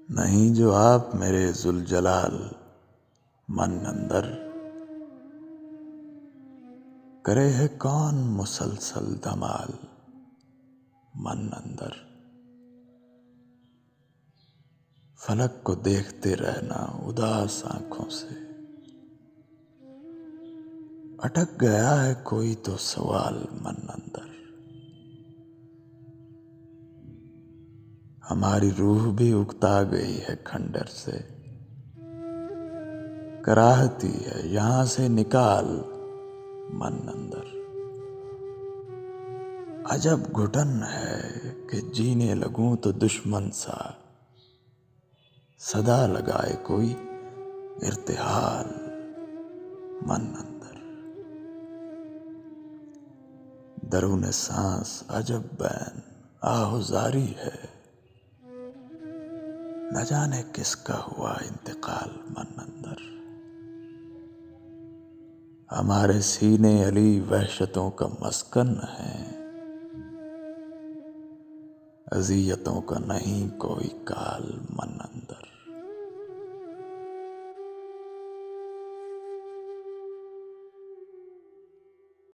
नहीं जो आप मेरे जुलजलाल मन अंदर, करे है कौन मुसलसल धमाल मन अंदर। फलक को देखते रहना उदास आंखों से, अटक गया है कोई तो सवाल मन अंदर। हमारी रूह भी उकता गई है खंडर से, कराहती है यहां से निकाल मन अंदर। अजब घुटन है कि जीने लगूं तो दुश्मन सा, सदा लगाए कोई इर्तिहाल मन अंदर। दरूने सांस अजब बैन आहुजारी है, न जाने किसका हुआ इंतकाल मन अंदर। हमारे सीने अली वहशतों का मस्कन है, अज़ियतों का नहीं कोई काल मन अंदर।